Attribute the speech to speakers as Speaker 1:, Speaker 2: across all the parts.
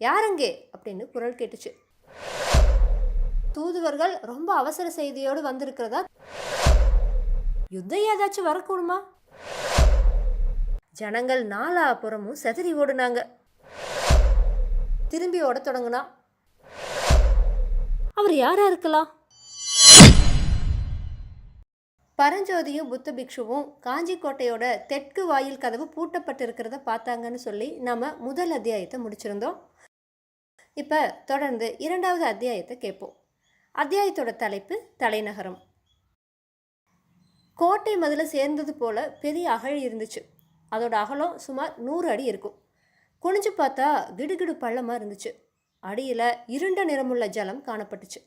Speaker 1: யாரங்கே அப்படின்னு குரல் கேட்டுச்சு. தூதுவர்கள் ரொம்ப அவசர செய்தியோடு வந்திருக்கிறதா, யுத்தம் ஏதாச்சும் வரக்கூடுமா? ஜனங்கள் நாலாபுறமும் செதறி ஓடுனாங்க. திரும்பி ஓட தொடங்குனா. அவர் யாரா இருக்கலாம்? பரஞ்சோதியும் புத்த பிக்ஷுவும் காஞ்சி கோட்டையோட தெற்கு வாயில் கதவு பூட்டப்பட்டிருக்கிறத பார்த்தாங்கன்னு சொல்லி நம்ம முதல் அத்தியாயத்தை முடிச்சிருந்தோம். இப்போ தொடர்ந்து 2வது அத்தியாயத்தை கேட்போம். அத்தியாயத்தோட தலைப்பு தலைநகரம். கோட்டை மதில சேர்ந்தது போல பெரிய அகழி இருந்துச்சு. அதோட அகலம் சுமார் 100 அடி இருக்கும். குனிஞ்சு பார்த்தா கிடுகிடு பள்ளமாக இருந்துச்சு. அடியில் இருண்ட நிறமுள்ள ஜலம் காணப்பட்டுச்சு.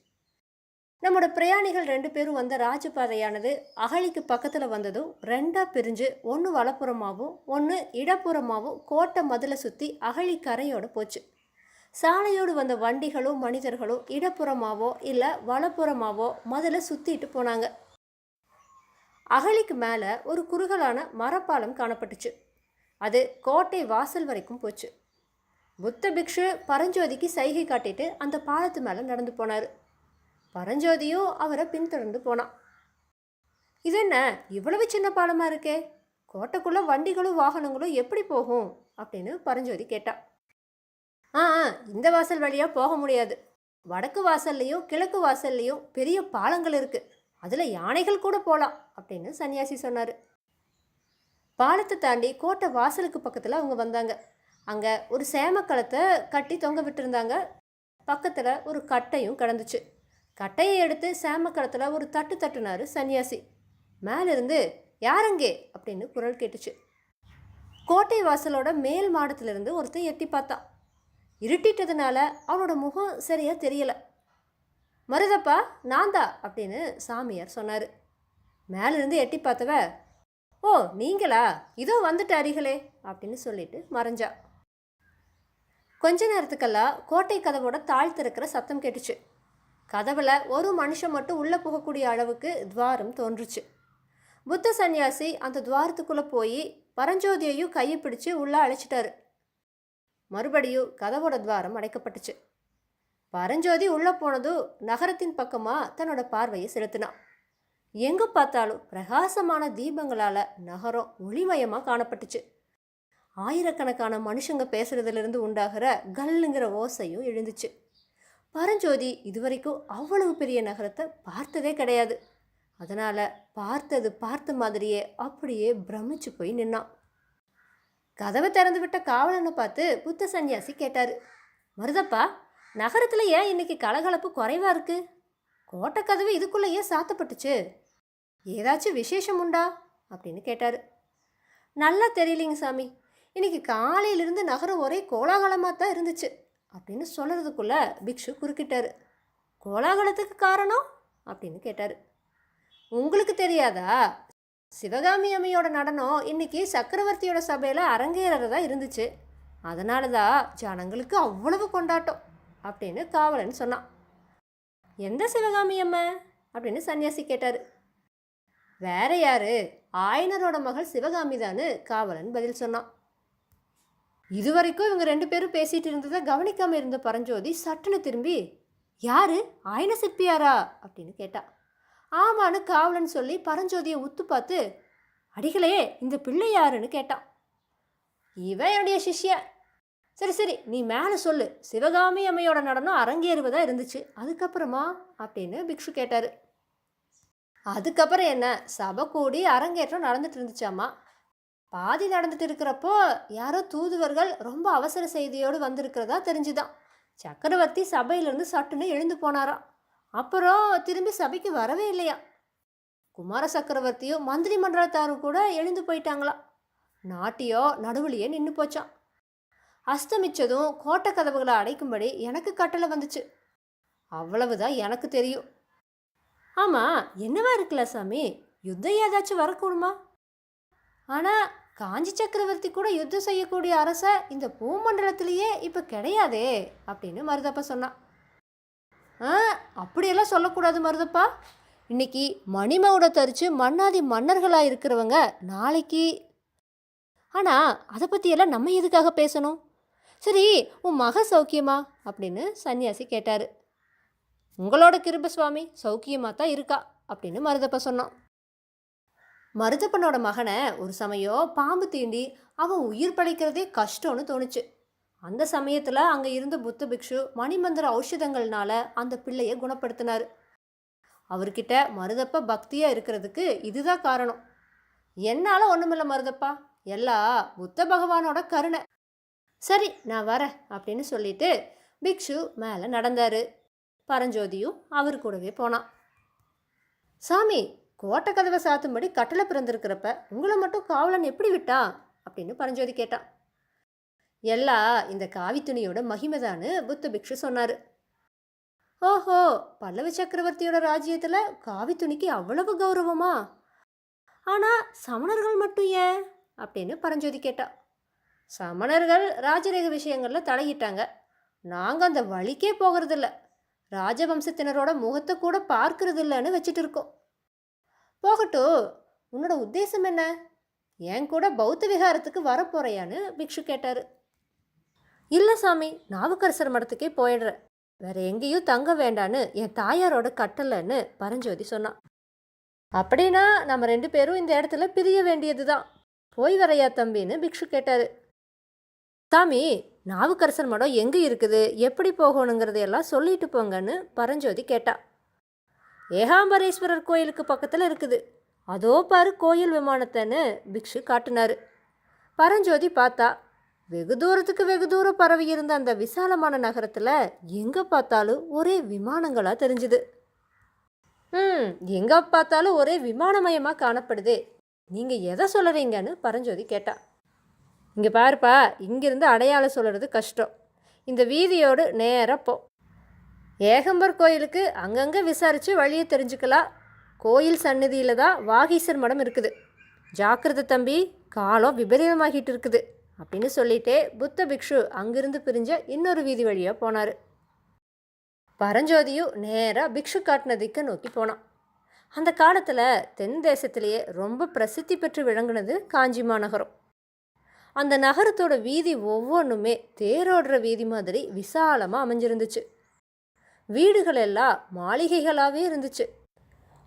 Speaker 1: நம்மளோட பிரயாணிகள் 2 பேரும் வந்த ராஜபாதையானது அகழிக்கு பக்கத்தில் வந்ததும் 2ஆக பிரிஞ்சு ஒன்று வலப்புறமாகவும் ஒன்று இடப்புறமாகவும் கோட்டை மதிலை சுற்றி அகழி கரையோடு போச்சு. சாலையோடு வந்த வண்டிகளும் மனிதர்களும் இடப்புறமாவோ இல்லை வலப்புறமாவோ மதிலை சுற்றிட்டு போனாங்க. அகழிக்கு மேலே ஒரு குறுகலான மரப்பாலம் காணப்பட்டுச்சு. அது கோட்டை வாசல் வரைக்கும் போச்சு. புத்த பிக்ஷு பரஞ்சோதிக்கு சைகை காட்டிட்டு அந்த பாலத்து மேலே நடந்து போனார். பரஞ்சோதியும் அவரை பின்தொடர்ந்து போனான். இது என்ன இவ்வளவு சின்ன பாலமாக இருக்கே, கோட்டைக்குள்ளே வண்டிகளும் வாகனங்களும் எப்படி போகும் அப்படின்னு பரஞ்சோதி கேட்டான். இந்த வாசல் வழியாக போக முடியாது. வடக்கு வாசல்லையும் கிழக்கு வாசல்லையும் பெரிய பாலங்கள் இருக்குது, அதில் யானைகள் கூட போகலாம் அப்படின்னு சன்னியாசி சொன்னார். பாலத்தை தாண்டி கோட்டை வாசலுக்கு பக்கத்தில் அவங்க வந்தாங்க. அங்கே ஒரு சேமக்களத்தை கட்டி தொங்க விட்டுருந்தாங்க. பக்கத்தில் ஒரு கட்டையும் கிடந்துச்சு. கட்டையை எடுத்து சேமக்களத்தில் ஒரு தட்டு தட்டுனார் சன்னியாசி. மேலிருந்து யாரங்கே அப்படின்னு குரல் கேட்டுச்சு. கோட்டை வாசலோட மேல் மாடத்திலிருந்து ஒருத்தர் எட்டி பார்த்தான். இருட்டிட்டதுனால அவனோட முகம் சரியாக தெரியலை. மருதப்பா நான்தா அப்படின்னு சாமியார் சொன்னார். மேலிருந்து எட்டி பார்த்தவ, ஓ நீங்களா, இதோ வந்துட்டாரிகளே அப்படின்னு சொல்லிட்டு மறைஞ்சா. கொஞ்ச நேரத்துக்கெல்லாம் கோட்டை கதவோட தாழ்த்திருக்கிற சத்தம் கேட்டுச்சு. கதவுல ஒரு மனுஷன் மட்டும் உள்ளே போகக்கூடிய அளவுக்கு துவாரம் தோன்றுச்சு. புத்த சன்னியாசி அந்த துவாரத்துக்குள்ளே போய் பரஞ்சோதியையும் கையை பிடிச்சு உள்ளே அழைச்சிட்டாரு. மறுபடியும் கதவோட துவாரம் அடைக்கப்பட்டுச்சு. பரஞ்சோதி உள்ளே போனதும் நகரத்தின் பக்கமாக தன்னோட பார்வையை செலுத்தினான். எங்கே பார்த்தாலும் பிரகாசமான தீபங்களால் நகரம் ஒளிமயமாக காணப்பட்டுச்சு. ஆயிரக்கணக்கான மனுஷங்க பேசுறதுலேருந்து உண்டாகிற கல்லுங்கிற ஓசையும் எழுந்துச்சு. பரஞ்சோதி இதுவரைக்கும் அவ்வளவு பெரிய நகரத்தை பார்த்ததே கிடையாது. அதனால் பார்த்த மாதிரியே அப்படியே பிரமிச்சு போய் நின்னான். கதவை திறந்து விட்ட காவலனை பார்த்து புத்த சன்னியாசி கேட்டார், மருதப்பா நகரத்தில் ஏன் இன்னைக்கு கலகலப்பு குறைவாக இருக்கு? கோட்டை கதவு இதுக்குள்ளேயே சாத்தப்பட்டுச்சு, ஏதாச்சும் விசேஷம் உண்டா அப்படின்னு கேட்டார். நல்லா தெரியலிங்க சாமி, இன்னைக்கு காலையிலிருந்து நகரம் ஒரே கோலாகலமாக தான் இருந்துச்சு அப்படின்னு சொல்கிறதுக்குள்ள பிக்ஷு குறுக்கிட்டார். கோலாகலத்துக்கு காரணம் அப்படின்னு கேட்டார். உங்களுக்கு தெரியாதா, சிவகாமி அம்மையோட நடனம் இன்னைக்கு சக்கரவர்த்தியோட சபையில் அரங்கேறதா இருந்துச்சு, அதனால தான் ஜனங்களுக்கு அவ்வளவு கொண்டாட்டம் அப்படின்னு காவலன் சொன்னான். எந்த சிவகாமி அம்மை அப்படின்னு சன்னியாசி கேட்டார். வேற யாரு, ஆயனரோட மகள் சிவகாமி தான்னு காவலன் பதில் சொன்னான். இதுவரைக்கும் இவங்க 2 பேரும் பேசிட்டு இருந்ததை கவனிக்காமல் இருந்த பரஞ்சோதி சட்டுன்னு திரும்பி, யாரு ஆயன சிற்பியாரா அப்படின்னு கேட்டா. ஆமான்னு காவலன் சொல்லி பரஞ்சோதியை உத்து பார்த்து, அடிகளே இந்த பிள்ளை யாருன்னு கேட்டான். இவன் என்னுடைய சிஷ்ய. சரி நீ மேலே சொல்லு, சிவகாமி அம்மையோட நடனம் அரங்கேறுவதா இருந்துச்சு, அதுக்கப்புறமா அப்படின்னு பிக்ஷு கேட்டார். அதுக்கப்புறம் என்ன, சபை கூடி அரங்கேற்றம் நடந்துட்டு இருந்துச்சாமா. பாதி நடந்துட்டு இருக்கிறப்போ யாரோ தூதுவர்கள் ரொம்ப அவசர செய்தியோடு வந்திருக்கிறதா தெரிஞ்சுதான். சக்கரவர்த்தி சபையிலேருந்து சட்டுன்னு எழுந்து போனாராம். அப்புறம் திரும்பி சபைக்கு வரவே இல்லையா. குமார சக்கரவர்த்தியும் மந்திரி மண்டலத்தாரும் கூட எழுந்து போயிட்டாங்களாம். நாட்டியோ நடுவுலையே நின்று போச்சான். அஸ்தமிச்சதும் கோட்டை கதவுகளை அடைக்கும்படி எனக்கு கட்டளை வந்துச்சு. அவ்வளவுதான் எனக்கு தெரியும். ஆமாம், என்னவா இருக்குல்ல சாமி, யுத்தம் ஏதாச்சும் வரக்கூடுமா? ஆனால் காஞ்சி சக்கரவர்த்தி கூட யுத்தம் செய்யக்கூடிய அரச இந்த பூமண்டலத்திலேயே இப்போ கிடையாதே அப்படின்னு மருதப்பா சொன்னான். அப்படியெல்லாம் சொல்லக்கூடாது மருதப்பா. இன்னைக்கு மணிமகுட தரித்து மன்னாதி மன்னர்களாக இருக்கிறவங்க நாளைக்கு. ஆனால் அதை பற்றியெல்லாம் நம்ம எதுக்காக பேசணும்? சரி, உன் மக சௌக்கியமா அப்படின்னு சன்னியாசி கேட்டார். உங்களோட கிருப சுவாமி, சௌக்கியமாக தான் இருக்கா அப்படின்னு மருதப்ப சொன்னான். மருதப்பனோட மகனை ஒரு சமயம் பாம்பு தீண்டி அவன் உயிர் பழைக்கிறதே கஷ்டம்னு தோணுச்சு. அந்த சமயத்தில் அங்கே இருந்த புத்த பிக்ஷு மணிமந்திர ஔஷதங்கள்னால அந்த பிள்ளையை குணப்படுத்தினார். அவர்கிட்ட மருதப்ப பக்தியாக இருக்கிறதுக்கு இதுதான் காரணம். என்னால் ஒன்றுமில்ல மருதப்பா, எல்லாம் புத்த பகவானோட கருணை. சரி, நான் வரேன் அப்படின்னு சொல்லிட்டு பிக்ஷு மேலே நடந்தார். பரஞ்சோதியும் அவர் கூடவே போனான். சாமி, கோட்டை கதவை சாத்தும்படி கட்டளை பிறந்திருக்கிறப்ப உங்களை மட்டும் காவலன் எப்படி விட்டான் அப்படின்னு பரஞ்சோதி கேட்டான். எல்லாம் இந்த காவி துணியோட மகிமைதான்னு புத்த பிக்ஷு சொன்னார். ஓஹோ, பல்லவ சக்கரவர்த்தியோட ராஜ்யத்தில் காவி துணிக்கு அவ்வளவு கௌரவமா? ஆனால் சமணர்கள் மட்டும் ஏன் அப்படின்னு பரஞ்சோதி கேட்டா. சமணர்கள் ராஜரேக விஷயங்களில் தலையிட்டாங்க. நாங்கள் அந்த வழிக்கே போகிறதில்ல, ராஜவம்சத்தினரோட முகத்தை கூட பார்க்கறது இல்லைன்னு வச்சுட்டு இருக்கோம். போகட்டும், உன்னோட உத்தேசம் என்ன? என் கூட பௌத்த விகாரத்துக்கு வரப்போறையான்னு பிக்ஷு கேட்டார். இல்லை சாமி, நாவுக்கரசர் மடத்துக்கே போயிடுறேன், வேற எங்கேயும் தங்க வேண்டான்னு என் தாயாரோட கட்டளைன்னு பரஞ்சோதி சொன்னான். அப்படின்னா நம்ம 2 பேரும் இந்த இடத்துல பிரிய வேண்டியது தான், போய் வரையா தம்பின்னு பிக்ஷு கேட்டார். சாமி, நாவுக்கரசர் மடம் எங்கே இருக்குது, எப்படி போகணுங்கிறதையெல்லாம் சொல்லிட்டு போங்கன்னு பரஞ்சோதி கேட்டா. ஏகாம்பரேஸ்வரர் கோயிலுக்கு பக்கத்தில் இருக்குது, அதோ பாரு கோயில் விமானத்தைன்னு பிக்ஷு காட்டினார். பரஞ்சோதி பார்த்தா வெகு தூரம் பரவி இருந்த அந்த விசாலமான நகரத்தில் எங்கே பார்த்தாலும் ஒரே விமானங்களாக தெரிஞ்சுது. எங்கே பார்த்தாலும் ஒரே விமானமயமாக காணப்படுதே, நீங்கள் எதை சொல்கிறீங்கன்னு பரஞ்சோதி கேட்டா. இங்கே பாருப்பா, இங்கிருந்து அடையாளம் சொல்கிறது கஷ்டம், இந்த வீதியோடு நேராக போ. ஏகம்பர் கோயிலுக்கு அங்கங்கே விசாரித்து வழியை தெரிஞ்சுக்கலாம். கோயில் சந்நிதியில் தான் வாகீசர் மடம் இருக்குது. ஜாக்கிரதை தம்பி, காலம் விபரீதமாகிட்டு இருக்குது அப்படின்னு சொல்லிட்டே புத்த பிக்ஷு அங்கிருந்து பிரிஞ்ச இன்னொரு வீதி வழியாக போனார். பரஞ்சோதியும் நேராக பிக்ஷு காட்டின திக்கை நோக்கி போனான். அந்த காலத்தில் தென் தேசத்திலேயே ரொம்ப பிரசித்தி பெற்று விளங்குனது காஞ்சி மாநகரம். அந்த நகரத்தோட வீதி ஒவ்வொன்றுமே தேரோடுற வீதி மாதிரி விசாலமாக அமைஞ்சிருந்துச்சு. வீடுகள் எல்லாம் மாளிகைகளாகவே இருந்துச்சு.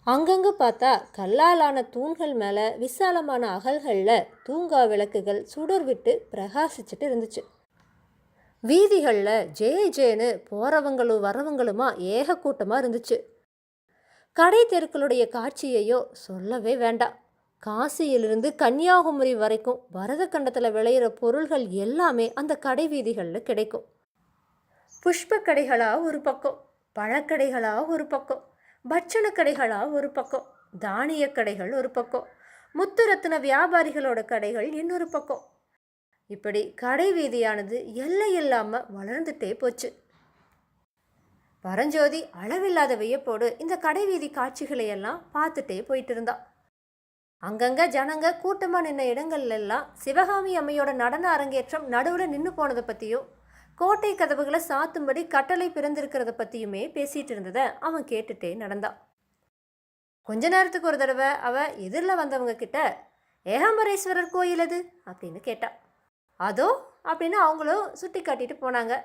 Speaker 1: அங்கங்கே பார்த்தா கல்லாலான தூண்கள் மேலே விசாலமான அகல்களில் தூங்கா விளக்குகள் சுடர் விட்டு பிரகாசிச்சுட்டு இருந்துச்சு. வீதிகளில் ஜெய ஜெயன்னு போகிறவங்களும் வரவங்களுமா ஏக கூட்டமாக இருந்துச்சு. கடை தெருக்களுடைய காட்சியையோ சொல்லவே வேண்டாம். காசியிலிருந்து கன்னியாகுமரி வரைக்கும் பரத கண்டத்தில் விளையிற பொருள்கள் எல்லாமே அந்த கடை வீதிகளில் கிடைக்கும். புஷ்ப கடைகளாக ஒரு பக்கம், பழக்கடைகளாக ஒரு பக்கம், பட்சண கடைகளாக ஒரு பக்கம், தானிய கடைகள் ஒரு பக்கம், முத்துரத்தின வியாபாரிகளோட கடைகள் இன்னொரு பக்கம். இப்படி கடை வீதியானது எல்லை இல்லாமல் வளர்ந்துட்டே போச்சு. பரஞ்சோதி அளவில்லாத வியப்போடு இந்த கடை வீதி காட்சிகளையெல்லாம் பார்த்துட்டே போயிட்டு இருந்தான். அங்கங்கே ஜனங்க கூட்டமாக நின்ன இடங்கள்லாம் சிவகாமி அம்மையோட நடன அரங்கேற்றம் நடுவில் நின்று போனதை பற்றியும் கோட்டை கதவுகளை சாத்தும்படி கட்டளை பிறந்திருக்கிறத பற்றியுமே பேசிகிட்டு இருந்ததை அவன் கேட்டுட்டே நடந்தான். கொஞ்ச நேரத்துக்கு ஒரு தடவை அவன் எதிரில் வந்தவங்க கிட்ட ஏகாம்பரேஸ்வரர் கோயில் அது அப்படின்னு கேட்டான். அதோ அப்படின்னு அவங்களும் சுட்டி காட்டிட்டு போனாங்க.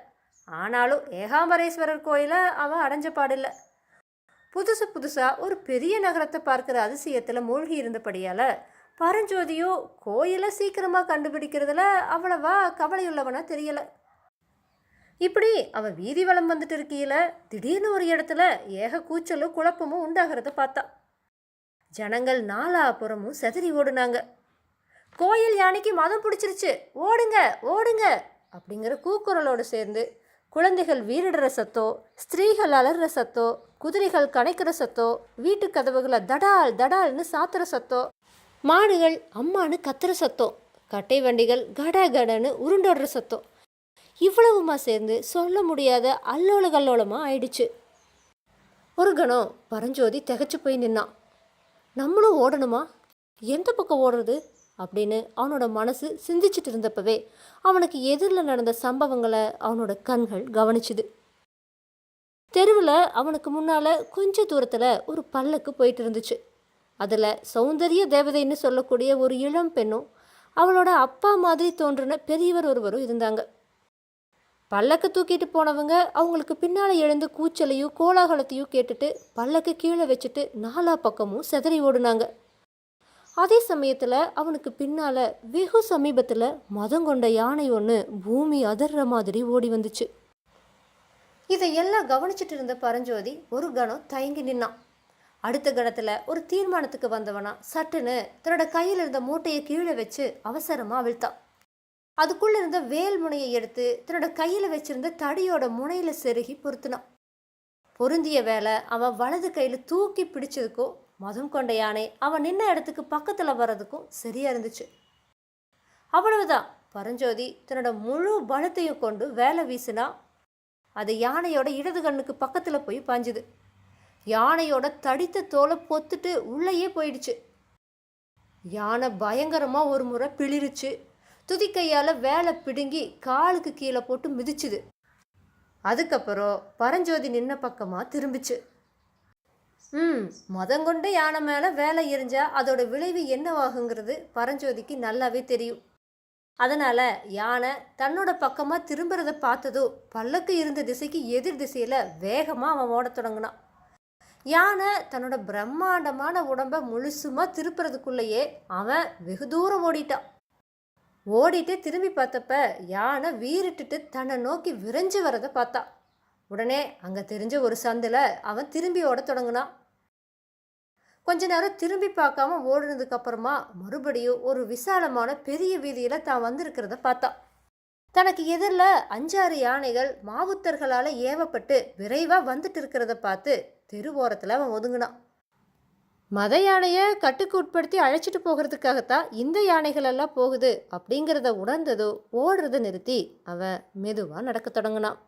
Speaker 1: ஆனாலும் ஏகாம்பரேஸ்வரர் கோயிலை அவன் அடைஞ்ச பாடில்லை. புதுசாக ஒரு பெரிய நகரத்தை பார்க்குற அதிசயத்தில் மூழ்கி இருந்தபடியால் பரஞ்சோதியோ கோயிலை சீக்கிரமாக கண்டுபிடிக்கிறதுல அவ்வளவா கவலையுள்ளவனா தெரியலை. இப்படி அவன் வீதி வலம் வந்துட்டு இருக்கையில் திடீர்னு ஒரு இடத்துல ஏக கூச்சலும் குழப்பமும் உண்டாகிறத பார்த்தான். ஜனங்கள் நாலாபுறமும் செதறி ஓடுனாங்க. கோயில் யானைக்கு மதம் பிடிச்சிருச்சு, ஓடுங்க ஓடுங்க அப்படிங்கிற கூக்குரலோடு சேர்ந்து குழந்தைகள் வீரிடுற சத்தோ, ஸ்திரீகள் அலற சத்தோ, குதிரைகள் கணைக்கிற சத்தோ, வீட்டு கதவுகளை தடால் தடால்னு சாத்துற சத்தோ, மாடுகள் அம்மானு கத்துற சத்தம், கட்டை வண்டிகள் கட கடன்னு உருண்டோடுற சத்தம், இவ்வளவுமா சேர்ந்து சொல்ல முடியாத அல்லோல கல்லோலமாக ஆயிடுச்சு. ஒரு கணம் பரஞ்சோதி திகச்சு போய் நின்னான். நம்மளும் ஓடணுமா, எந்த பக்கம் ஓடுறது அப்படின்னு அவனோட மனசு சிந்திச்சுட்டு இருந்தப்பவே அவனுக்கு எதிரில் நடந்த சம்பவங்களை அவனோட கண்கள் கவனிச்சுது. தெருவில் அவனுக்கு முன்னால் கொஞ்ச தூரத்தில் ஒரு பல்லக்கு போயிட்டு இருந்துச்சு. அதில் சௌந்தரிய தேவதைன்னு சொல்லக்கூடிய ஒரு இளம் பெண்ணும் அவளோட அப்பா மாதிரி தோன்றின பெரியவர் ஒருவரும் இருந்தாங்க. பல்லக்கு தூக்கிட்டு போனவங்க அவங்களுக்கு பின்னால் எழுந்து கூச்சலையும் கோலாகலத்தையும் கேட்டுட்டு பல்லக்கு கீழே வச்சுட்டு நாலா பக்கமும் சிதறி ஓடுனாங்க. அதே சமயத்தில் அவனுக்கு பின்னால் வெகு சமீபத்தில் மதம் கொண்ட யானை ஒன்று பூமி அதிர்ற மாதிரி ஓடி வந்துச்சு. இதையெல்லாம் கவனிச்சுட்டு இருந்த பரஞ்சோதி ஒரு கணம் தயங்கி நின்னான். அடுத்த கணத்தில் ஒரு தீர்மானத்துக்கு வந்தவனா சட்டுன்னு தன்னோட கையில் இருந்த மூட்டையை கீழே வச்சு அவசரமாக அவிழ்த்தான். அதுக்குள்ளே இருந்த வேல் முனையை எடுத்து தன்னோட கையில் வச்சிருந்த தடியோட முனையில் செருகி பொருத்தினான். பொருந்திய வேலை அவன் வலது கையில் தூக்கி பிடிச்சதுக்கோ மதம் கொண்ட யானை அவன் நின்ன இடத்துக்கு பக்கத்தில் வர்றதுக்கும் சரியா இருந்துச்சு. அவ்வளவுதான். பரஞ்சோதி தன்னோட முழு பலத்தையும் கொண்டு வேலை வீசினா. அது யானையோட இடது கண்ணுக்கு பக்கத்தில் போய் பாஞ்சுது. யானையோட தடித்த தோலை பொத்துட்டு உள்ளேயே போயிடுச்சு. யானை பயங்கரமாக ஒரு முறை பிளிருச்சு. துதிக்கையால் வேலை பிடுங்கி காலுக்கு கீழே போட்டு மிதிச்சுது. அதுக்கப்புறம் பரஞ்சோதி நின்ன பக்கமாக திரும்பிச்சு. மதங்கொண்ட யானை மேலே வேலை எரிஞ்சா அதோட விளைவு என்னவாகுங்கிறது பரஞ்சோதிக்கு நல்லாவே தெரியும். அதனால் யானை தன்னோட பக்கமாக திரும்புறத பார்த்ததோ பல்லக்கு இருந்த திசைக்கு எதிர் திசையில் வேகமாக அவன் ஓட தொடங்கினான். யானை தன்னோட பிரம்மாண்டமான உடம்பை முழுசுமாக திருப்புறதுக்குள்ளேயே அவன் வெகு தூரம் ஓடிட்டான். ஓடிட்டு திரும்பி பார்த்தப்ப யானை வீறிட்டுட்டு தன்னை நோக்கி விரைஞ்சு வரதை பார்த்தான். உடனே அங்கே தெரிஞ்ச ஒரு சந்தில் அவன் திரும்பி ஓட தொடங்கினான். கொஞ்ச நேரம் திரும்பி பார்க்காம ஓடுனதுக்கு அப்புறமா மறுபடியும் ஒரு விசாலமான பெரிய வீதியில் தான் வந்திருக்கிறத பார்த்தான். தனக்கு எதிரில் 5-6 யானைகள் மாவுத்தர்களால் ஏவப்பட்டு விரைவாக வந்துட்டு இருக்கிறத பார்த்து தெருவோரத்தில் அவன் ஒதுங்கினான். மத யானையை கட்டுக்கு உட்படுத்தி அழைச்சிட்டு போகிறதுக்காகத்தான் இந்த யானைகள் எல்லாம் போகுது அப்படிங்கிறத உணர்ந்ததோ ஓடுறதை நிறுத்தி அவன் மெதுவாக நடக்க தொடங்கினான்.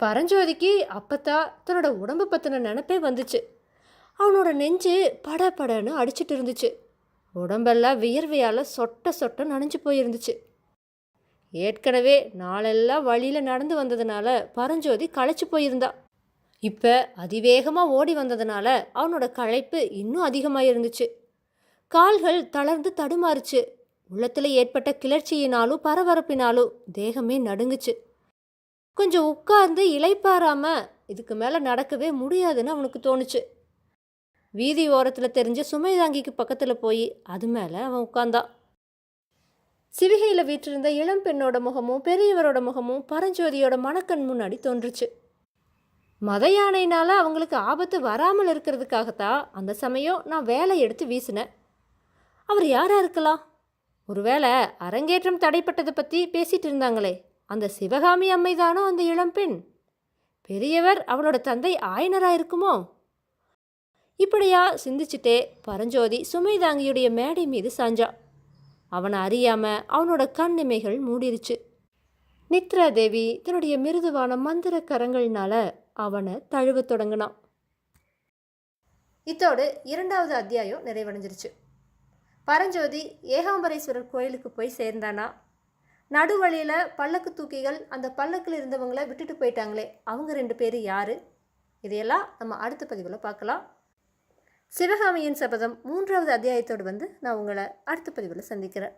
Speaker 1: பரஞ்சோதிக்கு அப்பத்தான் தன்னோட உடம்பு பற்றின நினைப்பே வந்துச்சு. அவனோட நெஞ்சு படன்னு அடிச்சிட்டு இருந்துச்சு. உடம்பெல்லாம் வியர்வையால் சொட்ட சொட்ட நனைஞ்சு போயிருந்துச்சு. ஏற்கனவே நாளெல்லாம் வழியில் நடந்து வந்ததுனால பரஞ்சோதி களைச்சு போயிருந்தான். இப்போ அதிவேகமாக ஓடி வந்ததுனால அவனோட களைப்பு இன்னும் அதிகமாக இருந்துச்சு. கால்கள் தளர்ந்து தடுமாறுச்சு. உள்ளத்தில் ஏற்பட்ட கிளர்ச்சியினாலும் பரபரப்பினாலும் தேகமே நடுங்குச்சு. கொஞ்சம் உட்கார்ந்து இளைப்பாராமல் இதுக்கு மேலே நடக்கவே முடியாதுன்னு அவனுக்கு தோணுச்சு. வீதி ஓரத்தில் தெரிஞ்ச சுமைதாங்கிக்கு பக்கத்தில் போய் அது மேலே அவன் உட்கார்ந்தான். சிவிகையில் வீற்றிருந்த இளம் பெண்ணோட முகமும் பெரியவரோட முகமும் பரஞ்சோதியோட மனக்கண் முன்னாடி தோன்றுச்சு. மத யானையினால் அவங்களுக்கு ஆபத்து வராமல் இருக்கிறதுக்காகத்தான் அந்த சமயம் நான் வேலை எடுத்து வீசினேன். அவர் யாராக இருக்கலாம்? ஒருவேளை அரங்கேற்றம் தடைப்பட்டதை பற்றி பேசிகிட்டு இருந்தாங்களே அந்த சிவகாமி அம்மைதானோ அந்த இளம்பெண்? பெரியவர் அவளோட தந்தை ஆயனராக இருக்குமோ? இப்படியா சிந்திச்சுட்டே பரஞ்சோதி சுமைதாங்கியுடைய மேடை மீது சாஞ்சான். அவனை அறியாமல் அவனோட கண்ணிமைகள் மூடிருச்சு. நித்ரா தேவி தன்னுடைய மிருதுவான மந்திர கரங்கள்னால அவனை தழுவ தொடங்கினான். இத்தோடு 2வது அத்தியாயம் நிறைவடைஞ்சிருச்சு. பரஞ்சோதி ஏகாம்பரேஸ்வரர் கோயிலுக்கு போய் சேர்ந்தானா. நடுவழியில் பல்லக்கு தூக்கிகள் அந்த பல்லக்கில் இருந்தவங்களை விட்டுட்டு போயிட்டாங்களே அவங்க 2 பேர் யார்? இதையெல்லாம் நம்ம அடுத்த பதிவில் பார்க்கலாம். சிவகாமியின் சபதம் 3வது அத்தியாயத்தோடு நான் உங்களை அடுத்த பதிவில் சந்திக்கிறேன்.